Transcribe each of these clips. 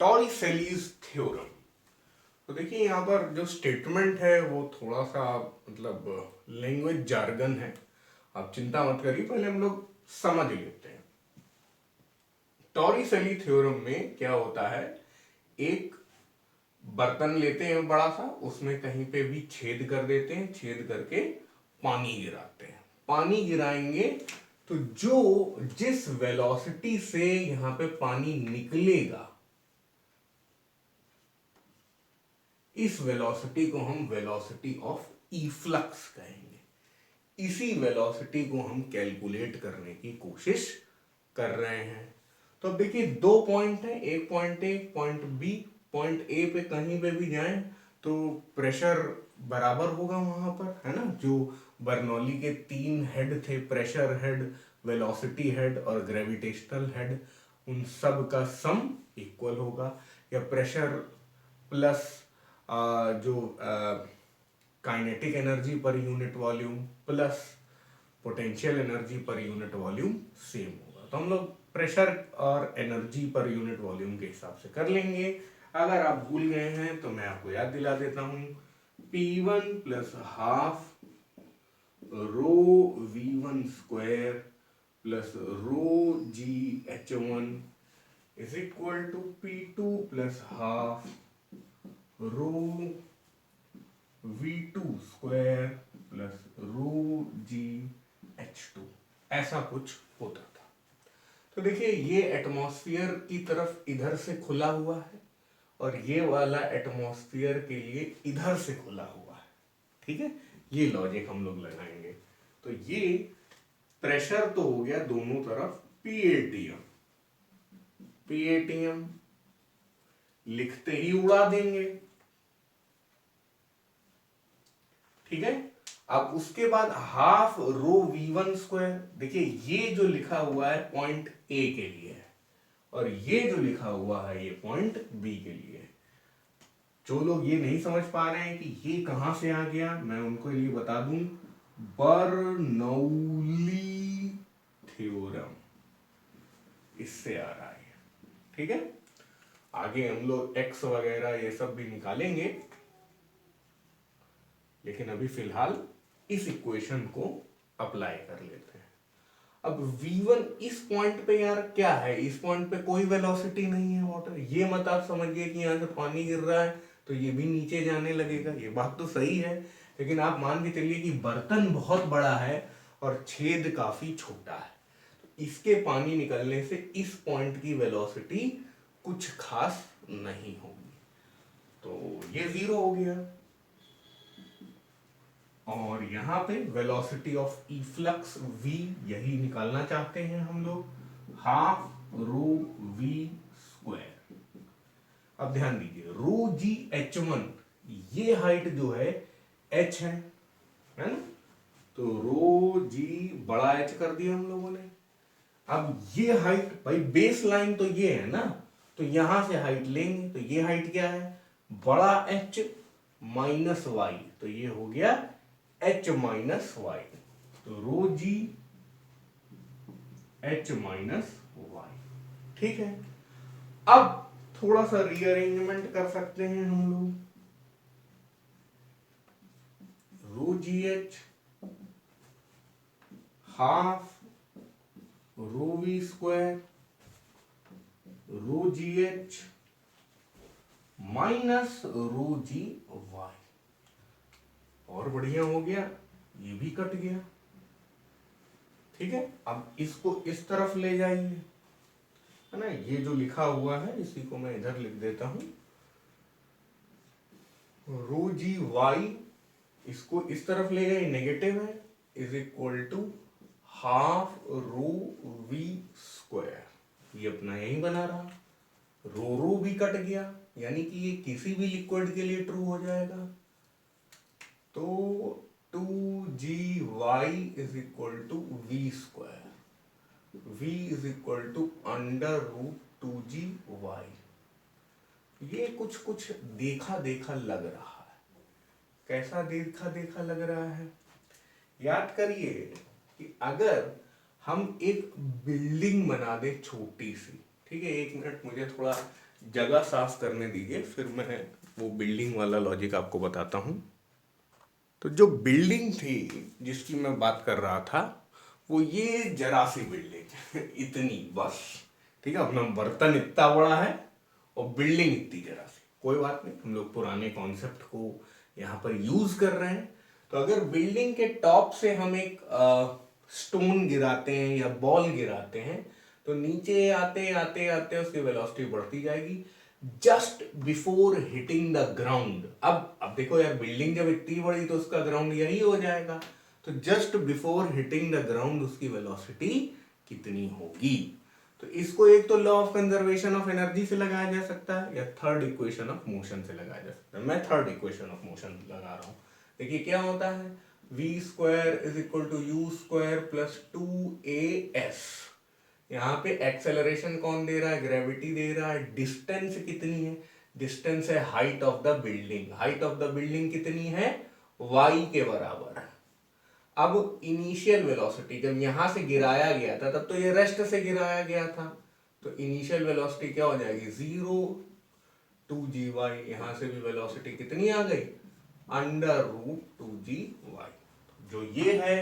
टॉरिसेलीज theorem. तो देखिए यहाँ पर जो स्टेटमेंट है वो थोड़ा सा मतलब लैंग्वेज जार्गन है, आप चिंता मत करिए, पहले हम लोग समझ लेते हैं। टॉरिसेली थ्योरम में क्या होता है, एक बर्तन लेते हैं बड़ा सा, उसमें कहीं पे भी छेद कर देते हैं, छेद करके पानी गिराते हैं। पानी गिराएंगे तो जो जिस वेलोसिटी से यहां पे पानी निकलेगा, इस वेलोसिटी को हम वेलोसिटी ऑफ इफ्लक्स कहेंगे। इसी वेलोसिटी को हम कैलकुलेट करने की कोशिश कर रहे हैं। तो अब देखिए दो पॉइंट है, एक point A, point B. Point A पे कहीं पे भी जाएं तो प्रेशर बराबर होगा वहां पर, है ना। जो बर्नौली के तीन हेड थे, प्रेशर हेड, वेलोसिटी हेड और ग्रेविटेशनल हेड, उन सब का सम इक्वल होगा। या प्रेशर प्लस जो kinetic energy per unit volume plus potential energy per unit volume same होगा। तो हम लोग प्रेशर और एनर्जी पर यूनिट वॉल्यूम के हिसाब से कर लेंगे। अगर आप भूल गए हैं तो मैं आपको याद दिला देता हूं, P1 plus half rho V1 square plus rho GH1 is equal to P2 plus half rho V2 square plus rho GH2, ऐसा कुछ होता था। तो देखिए ये एटमॉस्फेयर की तरफ इधर से खुला हुआ है और ये वाला एटमॉस्फेयर के लिए इधर से खुला हुआ है, ठीक है। ये लॉजिक हम लोग लगाएंगे। तो ये प्रेशर तो हो गया दोनों तरफ PATM। PATM लिखते ही उड़ा देंगे, ठीक है। अब उसके बाद हाफ रो V1 स्क्वायर, देखिए ये जो लिखा हुआ है पॉइंट ए के लिए है और ये जो लिखा हुआ है ये पॉइंट बी के लिए है। जो लोग ये नहीं समझ पा रहे हैं कि ये कहां से आ गया, मैं उनको लिए बता दूं, बर्नौली थ्योरम इससे आ रहा है, ठीक है। आगे हम लोग एक्स वगैरह ये सब भी निकालेंगे, लेकिन अभी फिलहाल इस इक्वेशन को अप्लाई कर लेते हैं। अब V1 इस पॉइंट पे यार क्या है, इस पॉइंट पे कोई वेलोसिटी नहीं है वाटर। ये मत आप समझिए कि यहां से पानी गिर रहा है तो ये भी नीचे जाने लगेगा, ये बात तो सही है। लेकिन आप मान के चलिए कि बर्तन बहुत बड़ा है और छेद काफी छोटा है, तो इसके पानी निकलने से इस पॉइंट की वेलोसिटी कुछ खास नहीं होगी, तो ये जीरो हो गया। और यहां पे वेलोसिटी ऑफ इफ्लक्स v यही निकालना चाहते हैं हम लोग, हाफ रो v स्क्वायर। अब ध्यान दीजिए रो GH1, ये हाइट जो है h है ना। तो रो g बड़ा h कर दिया हम लोगों ने। अब ये हाइट भाई बेस लाइन तो ये है ना, तो यहां से हाइट लेंगे तो ये हाइट क्या है, बड़ा h माइनस y, तो ये हो गया h माइनस वाई। तो rho g h minus y, ठीक है। अब थोड़ा सा रीअरेंजमेंट कर सकते हैं हम लोग, rho g h half rho v square rho g h minus rho g y. और बढ़िया हो गया, ये भी कट गया, ठीक है। अब इसको इस तरफ ले जाइए, है ना। ये जो लिखा हुआ है इसी को मैं इधर लिख देता हूं, रो जी वाई, इसको इस तरफ ले जाइए, नेगेटिव है, is equal to half rho v square. ये अपना यही बना रहा, रो भी कट गया, यानी कि ये किसी भी लिक्विड के लिए ट्रू हो जाएगा। तो 2GY is equal to v square, v is equal to under root 2GY। ये कुछ कुछ देखा देखा लग रहा है, कैसा देखा देखा लग रहा है, याद करिए कि अगर हम एक बिल्डिंग बना दे छोटी सी, ठीक है, एक मिनट मुझे थोड़ा जगह साफ करने दीजिए, फिर मैं वो बिल्डिंग वाला लॉजिक आपको बताता हूँ। तो जो बिल्डिंग थी जिसकी मैं बात कर रहा था, वो ये जरा सी बिल्डिंग इतनी बस, ठीक है। अपना बर्तन इतना बड़ा है और बिल्डिंग इतनी जरा सी। कोई बात नहीं, हम लोग पुराने कॉन्सेप्ट को यहाँ पर यूज कर रहे हैं। तो अगर बिल्डिंग के टॉप से हम एक स्टोन गिराते हैं या बॉल गिराते हैं, तो नीचे आते आते आते उसकी वेलोसिटी बढ़ती जाएगी just before hitting the ground. अब देखो यार, बिल्डिंग जब इतनी बड़ी तो उसका ग्राउंड यही हो जाएगा। तो just before hitting the ground उसकी वेलोसिटी कितनी होगी? तो इसको एक तो law of conservation of energy से लगाया जा सकता है, या थर्ड इक्वेशन ऑफ मोशन से लगाया जा सकता है। मैं थर्ड इक्वेशन ऑफ मोशन लगा रहा हूं। देखिए क्या होता है, v square is equal to u square plus 2as। यहाँ पे एक्सेलरेशन कौन दे रहा है? ग्रेविटी दे रहा है। डिस्टेंस कितनी है? डिस्टेंस है height of the building. Height of the building कितनी है? y के बराबर। अब इनिशियल वेलोसिटी जब यहां से गिराया गया था, तब तो ये रेस्ट से गिराया गया था, तो इनिशियल वेलोसिटी क्या हो जाएगी? 0 2 g y। यहां से भी वेलोसिटी कितनी आ गई? √2 g y। जो ये है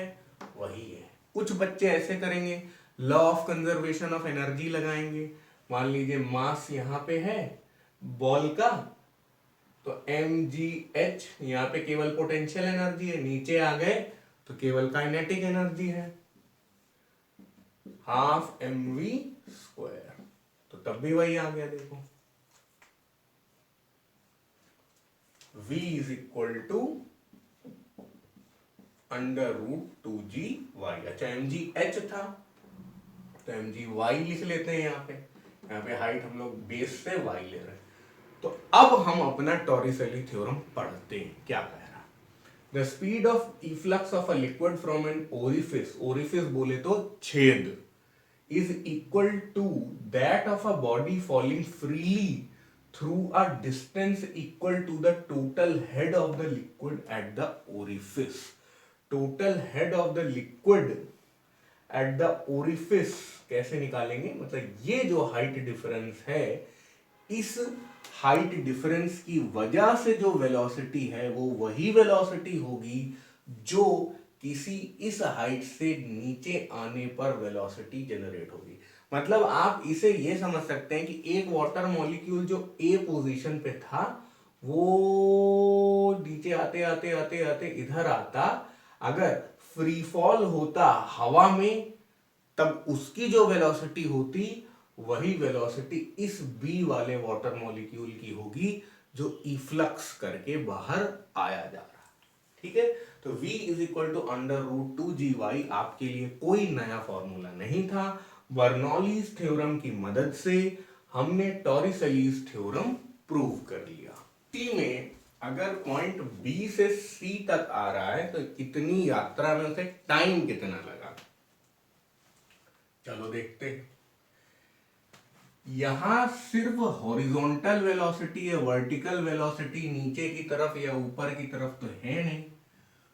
वही है। कुछ बच्चे ऐसे करेंगे, law of conservation of energy लगाएंगे। मान लीजिए मास यहां पे है बॉल का, तो mgh यहाँ पे केवल पोटेंशियल एनर्जी है, नीचे आ गए तो केवल काइनेटिक एनर्जी है, हाफ mv²। तो तब भी वही आ गया। देखो v is equal to √2 g y। अच्छा mgh था तो mgy लिख लेते हैं। यहाँ पे हाइट हम लोग बेस से y ले रहे हैं। तो अब हम अपना टॉरिसेली थ्योरम पढ़ते हैं। क्या कह रहा? The speed of efflux of a liquid from an orifice, orifice बोले तो छेद, is equal to that of a body falling freely through a distance equal to the total head of the liquid at the orifice। total head of the liquid at the orifice कैसे निकालेंगे? मतलब ये जो height difference है, इस height difference की वजह से जो वेलोसिटी है वो वही वेलोसिटी होगी जो किसी इस हाइट से नीचे आने पर वेलोसिटी जनरेट होगी। मतलब आप इसे ये समझ सकते हैं कि एक वाटर मॉलिक्यूल जो ए पोजीशन पे था, वो नीचे आते आते आते आते इधर आता, अगर फ्री फॉल होता हवा में, तब उसकी जो वेलोसिटी होती वही वेलोसिटी इस बी वाले वाटर मॉलिक्यूल की होगी जो इफ्लक्स करके बाहर आया जा रहा है। ठीक है, तो v is equal to √2 g y आपके लिए कोई नया फॉर्मूला नहीं था। बर्नौलीज थ्योरम की मदद से हमने टॉरिसेलीज थ्योरम प्रूव कर लिया। टी में अगर पॉइंट B से C तक आ रहा है तो कितनी यात्रा में उसे टाइम कितना लगा? चलो देखते हैं। यहां सिर्फ हॉरिजॉन्टल वेलोसिटी या वर्टिकल वेलोसिटी नीचे की तरफ या ऊपर की तरफ तो है नहीं,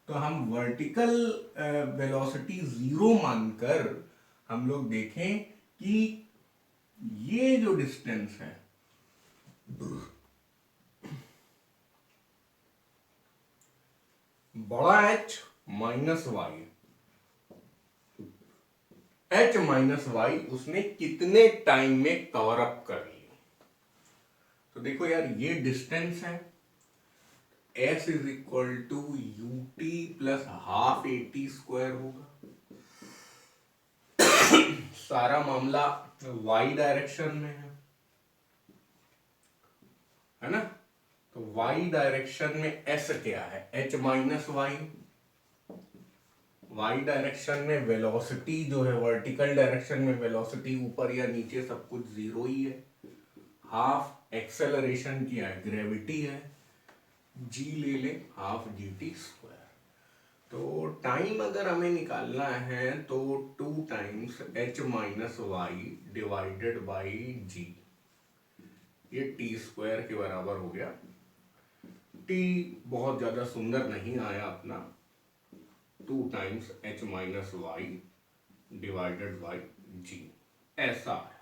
तो हम वर्टिकल वेलोसिटी 0 मानकर हम लोग देखें कि ये जो डिस्टेंस है बड़ा H minus y, H minus y उसने कितने टाइम में कवर अप कर लिया? तो देखो यार, ये डिस्टेंस है, S is equal to ut plus half AT² होगा। सारा मामला y डायरेक्शन में है ना? तो y डायरेक्शन में S क्या है? H minus y. y direction में वेलोसिटी जो है, वर्टिकल डायरेक्शन में वेलोसिटी ऊपर या नीचे सब कुछ जीरो ही है। हाफ एक्सेलरेशन क्या है? ग्रेविटी है, g ले ले हाफ GT²। तो टाइम अगर हमें निकालना है तो 2 times H minus y divided by G, ये T² के बराबर हो गया। T बहुत ज्यादा सुंदर नहीं आया अपना, 2 times H minus y divided by G ऐसा है।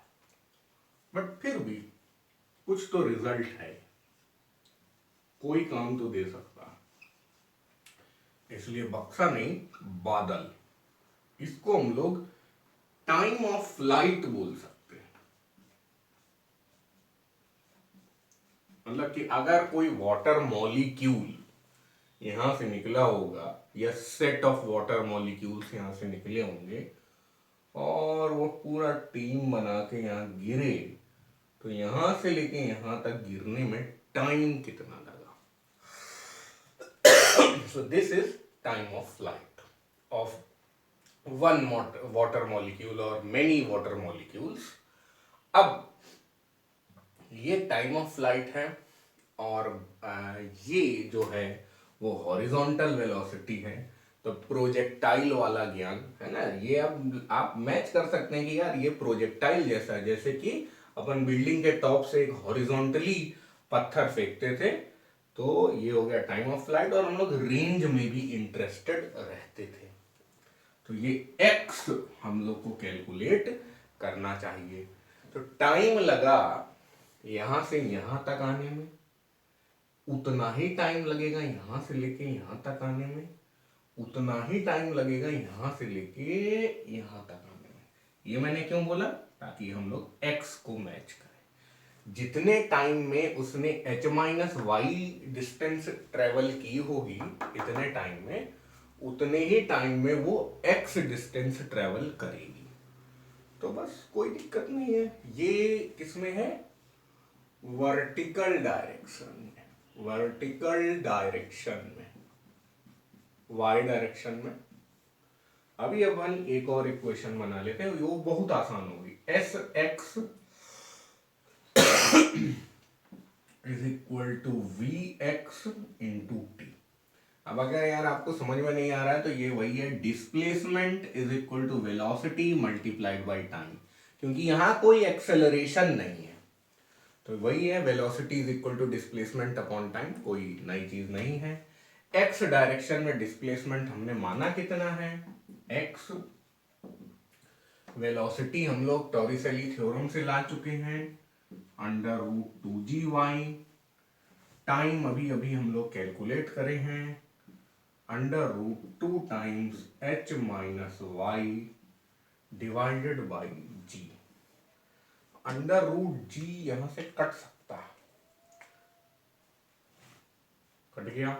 बट फिर भी कुछ तो रिजल्ट है, कोई काम तो दे सकता है। इसलिए बक्सा नहीं, बादल, इसको हम लोग टाइम ऑफ फ्लाइट बोल सकते हैं। मतलब कि अगर कोई वाटर मॉलिक्यूल यहां से निकला होगा या सेट ऑफ वाटर मॉलिक्यूल्स यहां से निकले होंगे और वो पूरा टीम बना के यहाँ गिरे, तो यहां से लेके यहां तक गिरने में टाइम कितना लगा। So this is time of flight of one water molecule और मेनी वाटर मॉलिक्यूल्स। अब ये टाइम ऑफ फ्लाइट है और ये जो है वो हॉरिजॉन्टल वेलोसिटी है। तो प्रोजेक्टाइल वाला ज्ञान है ना, ये अब आप मैच कर सकते हैं कि यार ये प्रोजेक्टाइल जैसा है, जैसे कि अपन बिल्डिंग के टॉप से एक हॉरिजॉन्टली पत्थर फेंकते थे, तो ये हो गया टाइम ऑफ फ्लाइट। और हम लोग रेंज में भी इंटरेस्टेड रहते थे, तो ये एक्स हम लोग को कैलकुलेट करना चाहिए। तो टाइम लगा यहां से यहां तक आने में, उतना ही टाइम लगेगा यहां से लेके यहां तक आने में, उतना ही टाइम लगेगा यहां से लेके यहां तक आने में। ये मैंने क्यों बोला, ताकि हम लोग x को मैच करें। जितने टाइम में उसने h-y डिस्टेंस ट्रेवल की होगी, इतने टाइम में उतने ही टाइम में वो x डिस्टेंस ट्रेवल करेगी। तो बस कोई दिक्कत नहीं है। ये किसमें है, वर्टिकल डायरेक्शन में, वर्टिकल डायरेक्शन में, y डायरेक्शन में। अभी अपन एक और इक्वेशन बना लेते हैं, वो बहुत आसान होगी। S x is equal to v x into t. अब अगर यार आपको समझ में नहीं आ रहा है तो ये वही है, displacement is equal to velocity multiplied by time, क्योंकि यहां कोई एक्सेलरेशन नहीं है। तो वही है, velocity is equal to displacement upon time, कोई नई चीज नहीं है। एक्स डायरेक्शन में डिस्प्लेसमेंट हमने माना कितना है, एक्स। वेलोसिटी हम लोग टॉरिसेली थ्योरम से ला चुके हैं, √2GY। टाइम अभी अभी हम लोग कैलकुलेट करे हैं, √2 times h-y divided by g। √g यहां से कट सकता है, कट गया।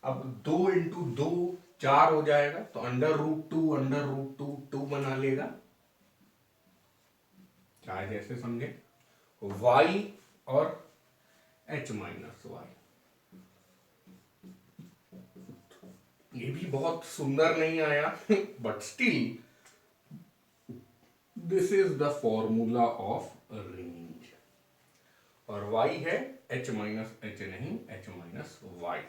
अब 2 इंटू 2 4 हो जाएगा, तो √2 बना लेगा, चाहे जैसे समझे, y और h-y। ये भी बहुत सुंदर नहीं आया but still this is the formula of range. और y है h-h नहीं, h-y।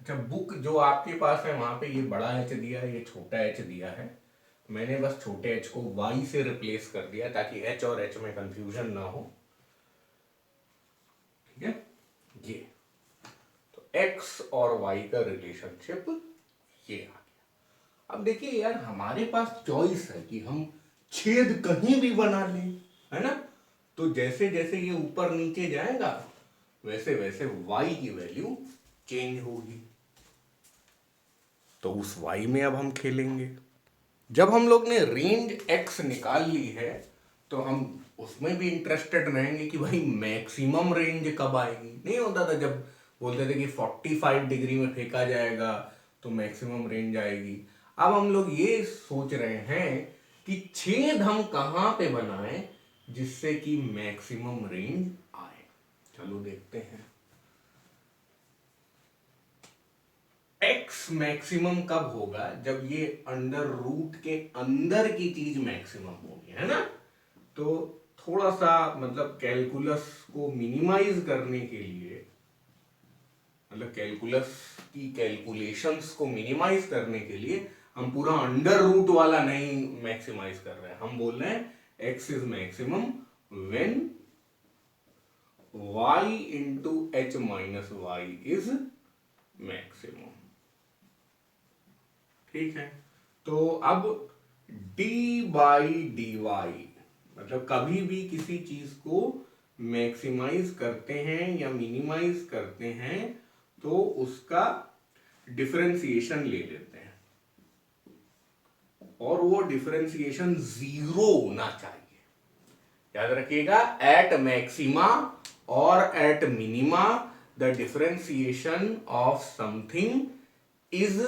अच्छा, बुक जो आपके पास है वहां पे ये बड़ा h दिया है, ये छोटा h दिया है। मैंने बस छोटे h को y से रिप्लेस कर दिया ताकि h और h में कंफ्यूजन ना हो। ठीक है, ये तो x और y का रिलेशनशिप ये आ गया। अब देखिए यार, हमारे पास चॉइस है कि हम छेद कहीं भी बना लें, है ना। तो जैसे जैसे ये ऊपर नीचे जाएगा वैसे वैसे y की वैल्यू चेंज होगी। तो उस y में अब हम खेलेंगे। जब हम लोग ने रेंज x निकाल ली है तो हम उसमें भी इंटरेस्टेड रहेंगे कि भाई मैक्सिमम रेंज कब आएगी। नहीं होता था जब बोलते थे कि 45 डिग्री में फेंका जाएगा तो मैक्सिमम रेंज आएगी। अब हम लोग ये सोच रहे हैं कि छेद हम कहां पे बनाएं जिससे कि मैक्सिमम रेंज आए। चलो देखते हैं एक्स मैक्सिमम कब होगा, जब ये अंडर रूट के अंदर की चीज मैक्सिमम होगी, है ना। तो थोड़ा सा मतलब कैलकुलस को मिनिमाइज करने के लिए, मतलब कैलकुलस की कैलकुलेशंस को मिनिमाइज करने के लिए हम पूरा अंडर रूट वाला नहीं मैक्सिमाइज कर रहे हैं। हम बोल रहे हैं x is maximum when y into h-y is maximum. ठीक है, तो अब d बाई dy, मतलब कभी भी किसी चीज को मैक्सिमाइज करते हैं या मिनिमाइज करते हैं तो उसका डिफरेंशिएशन ले लेते हैं, और वो डिफरेंशिएशन 0 होना चाहिए। याद रखिएगा, एट मैक्सिमा और at minima the differentiation of something is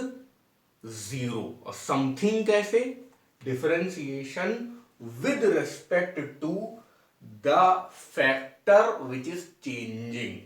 0। और समथिंग कैसे? Differentiation with respect to the factor which is changing.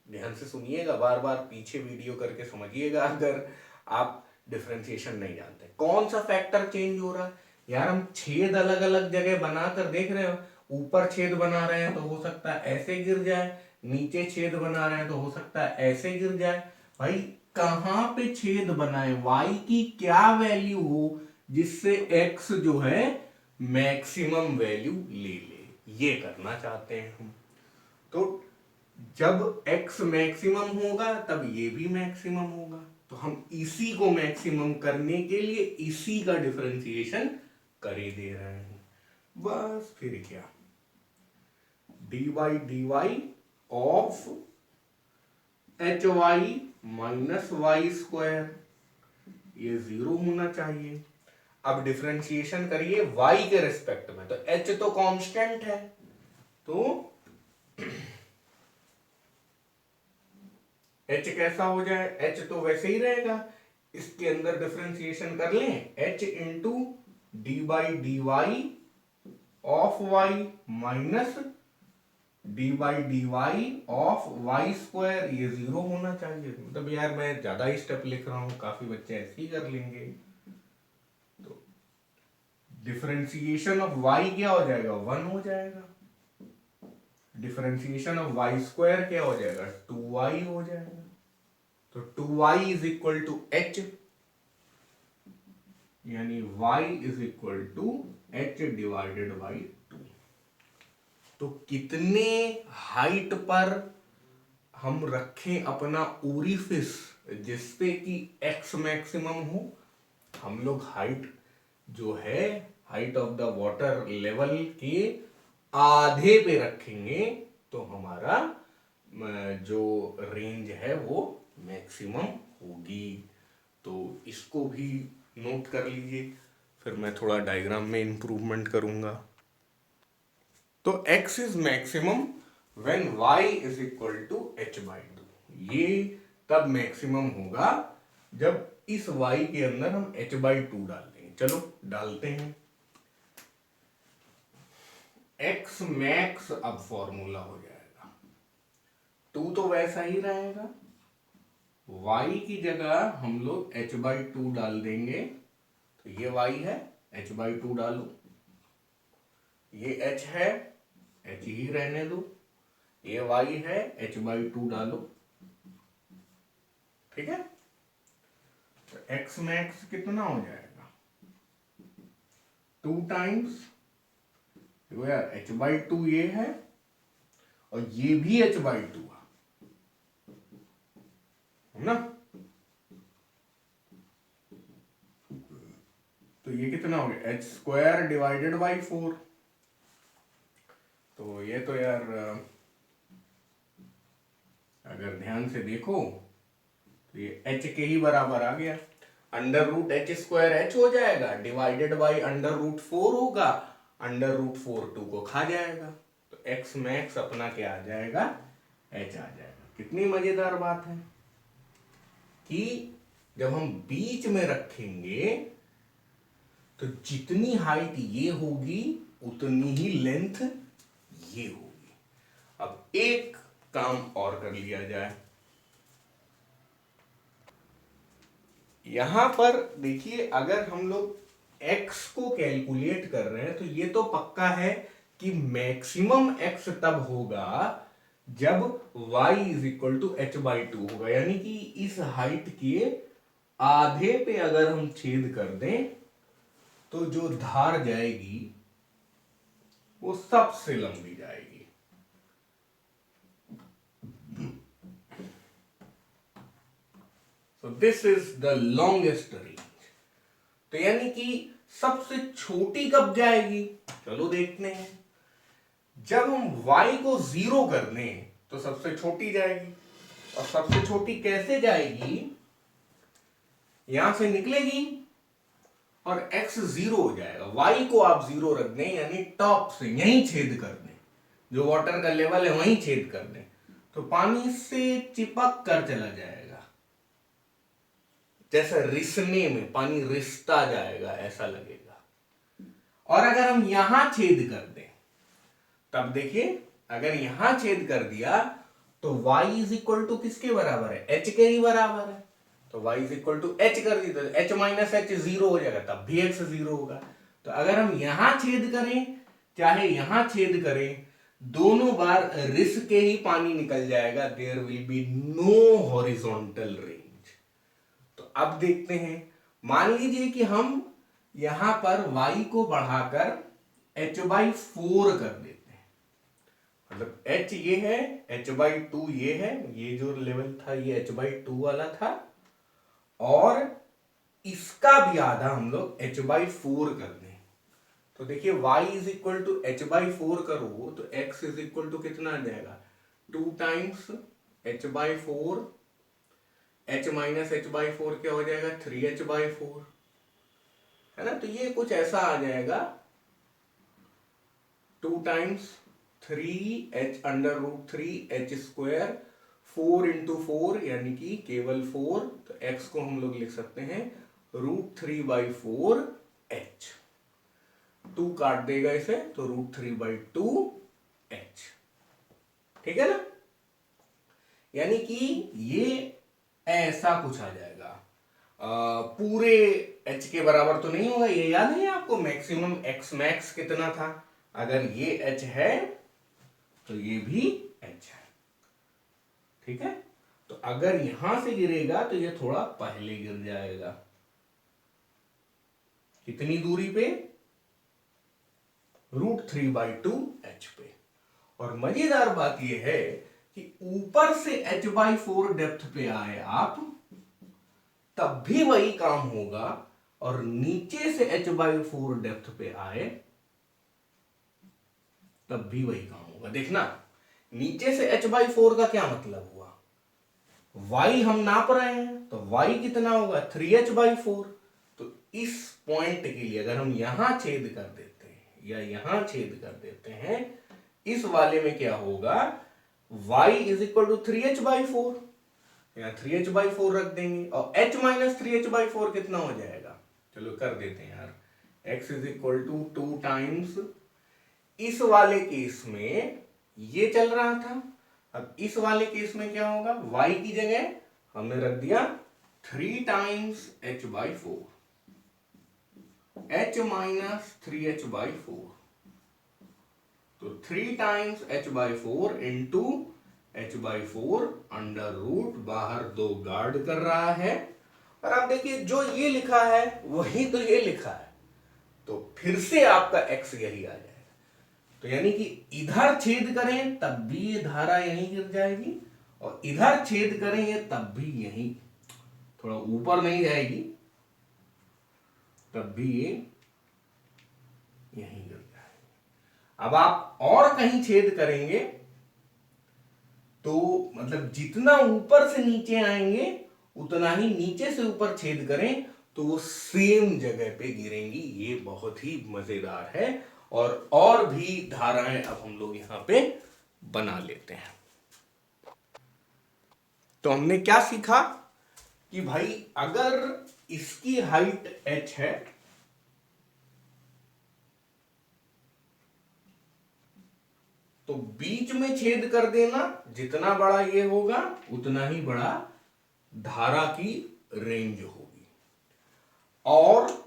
ध्यान से सुनिएगा, बार बार पीछे वीडियो करके समझिएगा अगर आप डिफरेंशिएशन नहीं जानते। कौन सा फैक्टर चेंज हो रहा है? यार हम छेद अलग अलग जगह बनाकर देख रहे हो, ऊपर छेद बना रहे हैं तो हो सकता है ऐसे गिर जाए, नीचे छेद बना रहे हैं तो हो सकता है ऐसे गिर जाए। भाई कहां पे छेद बनाए, y की क्या वैल्यू हो जिससे x जो है मैक्सिमम वैल्यू ले ले, ये करना चाहते हैं हम। तो जब x मैक्सिमम होगा तब ये भी मैक्सिमम होगा, तो हम इसी को मैक्सिमम करने के लिए इसी का डिफरेंशिएशन कर ही दे रहे हैं। बस फिर क्या, dy dy of hy minus y square, ये 0 होना चाहिए। अब डिफरेंशिएशन करिए y के रिस्पेक्ट में, तो h तो कांस्टेंट है, तो h कैसा हो जाए, h तो वैसे ही रहेगा, इसके अंदर डिफरेंशिएशन कर लें, h into d by d y of y minus d by d y of y square, ये 0 होना चाहिए। मतलब यार मैं ज्यादा ही स्टेप लिख रहा हूं, काफी बच्चे ऐसे ही कर लेंगे। तो डिफरेंशिएशन ऑफ y क्या हो जाएगा, 1 हो जाएगा। डिफरेंशिएशन ऑफ वाई स्क्वायर क्या हो जाएगा, 2y हो जाएगा। तो 2y is equal to h, यानी y is equal to h divided by 2। तो कितने हाइट पर हम रखें अपना ओरिफिस जिससे कि x मैक्सिमम हो? हम लोग हाइट जो है, height of the water level के आधे पे रखेंगे तो हमारा जो रेंज है वो मैक्सिमम होगी। तो इसको भी नोट कर लीजिए, फिर मैं थोड़ा डायग्राम में इंप्रूवमेंट करूंगा। तो x is maximum when y is equal to h by 2। ये तब मैक्सिमम होगा जब इस y के अंदर हम h बाई 2 डाल देंगे। चलो डालते हैं। x मैक्स अब फॉर्मूला हो जाएगा, 2 तो वैसा ही रहेगा, y की जगह हम लोग h बाई 2 डाल देंगे। तो ये y है, h बाई 2 डालो, ये h है, h ही रहने दो, ये y है, h बाई 2 डालो। ठीक है, तो x मैक्स कितना हो जाएगा, 2 टाइम्स, देखो यार h बाई 2 ये है और ये भी h बाई 2 है ना। तो ये कितना हो गया, h स्क्वायर डिवाइडेड बाई 4। तो ये तो यार अगर ध्यान से देखो तो ये h के ही बराबर आ गया। Under root h square h हो जाएगा, डिवाइडेड बाई अंडर रूट 4 होगा, अंडर रूट 4 2 को खा जाएगा। तो x मैक्स अपना क्या आ जाएगा, h आ जाएगा। कितनी मजेदार बात है कि जब हम बीच में रखेंगे तो जितनी हाइट ये होगी उतनी ही लेंथ ये होगी। अब एक काम और कर लिया जाए, यहां पर देखिए, अगर हम लोग x को कैलकुलेट कर रहे हैं तो ये तो पक्का है कि मैक्सिमम x तब होगा जब y is equal to h by 2 होगा, यानी कि इस हाइट के आधे पे अगर हम छेद कर दें तो जो धार जाएगी वो सबसे लंबी जाएगी। So this is the longest range। तो यानी कि सबसे छोटी कब जाएगी, चलो देखते हैं। जब हम y को 0 कर दें तो सबसे छोटी जाएगी, और सबसे छोटी कैसे जाएगी, यहां से निकलेगी और x 0 हो जाएगा। y को आप 0 रख दें, यानी टॉप से यहीं छेद कर दें, जो वाटर का लेवल है वहीं छेद कर दें, तो पानी से चिपक कर चला जाएगा, जैसा रिसने में पानी रिसता जाएगा ऐसा लगेगा। और अगर हम यहां छेद कर दें, तब देखिए अगर यहां छेद कर दिया तो y इज इक्वल टू किसके बराबर है, h के ही बराबर है। तो y is equal to h कर दी तो h माइनस h 0 हो जाएगा, तब भी x 0 होगा। तो अगर हम यहां छेद करें चाहे यहां छेद करें, दोनों बार रिस के ही पानी निकल जाएगा, there will be no horizontal range. तो अब देखते हैं, मान लीजिए कि हम यहां पर y को बढ़ाकर h/4 कर देते हैं, मतलब h ये है, h/2 ये है, ये जो लेवल था ये h/2 वाला था, और इसका भी आधा हम लोग h/4 कर दें। तो देखिए y is equal to h/4 करो तो x इज इक्वल टू कितना आ जाएगा, 2 times h/4, h minus h/4 क्या हो जाएगा, 3h/4, है ना। तो ये कुछ ऐसा आ जाएगा, 2 टाइम्स 3h√3h², 4 इंटू 4 यानी कि केवल 4, तो x को हम लोग लिख सकते हैं √3/4h, 2 काट देगा इसे तो √3/2h, ठीक है ना। यानी कि ये ऐसा कुछ आ जाएगा। पूरे h के बराबर तो नहीं होगा, ये याद है आपको मैक्सिमम x मैक्स कितना था, अगर ये h है तो ये भी h है, ठीक है। तो अगर यहां से गिरेगा तो ये थोड़ा पहले गिर जाएगा, कितनी दूरी पे, √3/2h पे। और मजेदार बात यह है कि ऊपर से h/4 डेप्थ पे आए आप तब भी वही काम होगा, और नीचे से h/4 डेप्थ पे आए तब भी वही काम होगा। देखना नीचे से h/4 का क्या मतलब हुआ, y हम नाप रहे हैं तो y कितना होगा, 3h/4। तो इस पॉइंट के लिए अगर हम यहां छेद कर देते हैं या यहां छेद कर देते हैं, इस वाले में क्या होगा, y is equal to 3h/4, यहां 3h/4 रख देंगे, और h माइनस 3h/4 कितना हो जाएगा, चलो कर देते हैं यार, x is equal to 2 times, इस वाले केस में ये चल रहा था, अब इस वाले केस में क्या होगा, y की जगह हमने रख दिया 3 times h/4, h minus 3h/4, तो 3 times h/4 into h/4 under root, बाहर 2 गार्ड कर रहा है, और आप देखिए जो ये लिखा है वही तो ये लिखा है, तो फिर से आपका x यही आ जाएगा। तो यानी कि इधर छेद करें तब भी ये धारा यहीं गिर जाएगी, और इधर छेद करें ये तब भी यहीं, थोड़ा ऊपर नहीं जाएगी, तब भी ये यहीं गिर जाएगी। अब आप और कहीं छेद करेंगे तो मतलब जितना ऊपर से नीचे आएंगे उतना ही नीचे से ऊपर छेद करें तो वो सेम जगह पे गिरेंगी। ये बहुत ही मजेदार है, और भी धाराएं अब हम लोग यहां पे बना लेते हैं। तो हमने क्या सीखा कि भाई अगर इसकी हाइट h है तो बीच में छेद कर देना, जितना बड़ा ये होगा उतना ही बड़ा धारा की रेंज होगी, और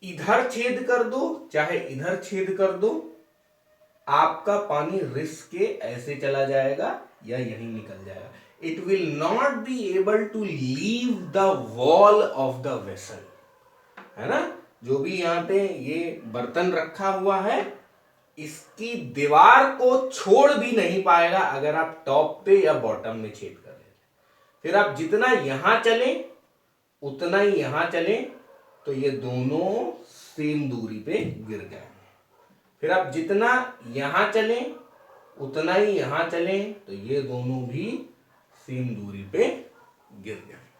इधर छेद कर दो चाहे इधर छेद कर दो, आपका पानी रिस के ऐसे चला जाएगा या यहीं निकल जाएगा। It will not be able to leave the wall of the vessel, है ना। जो भी यहां पे ये बर्तन रखा हुआ है इसकी दीवार को छोड़ भी नहीं पाएगा अगर आप टॉप पे या बॉटम में छेद कर लेते। फिर आप जितना यहां चले उतना ही यहां चले तो ये दोनों सेम दूरी पे गिर जाएंगे। फिर आप जितना यहां चलें उतना ही यहां चलें तो ये दोनों भी सेम दूरी पे गिर जाएंगे।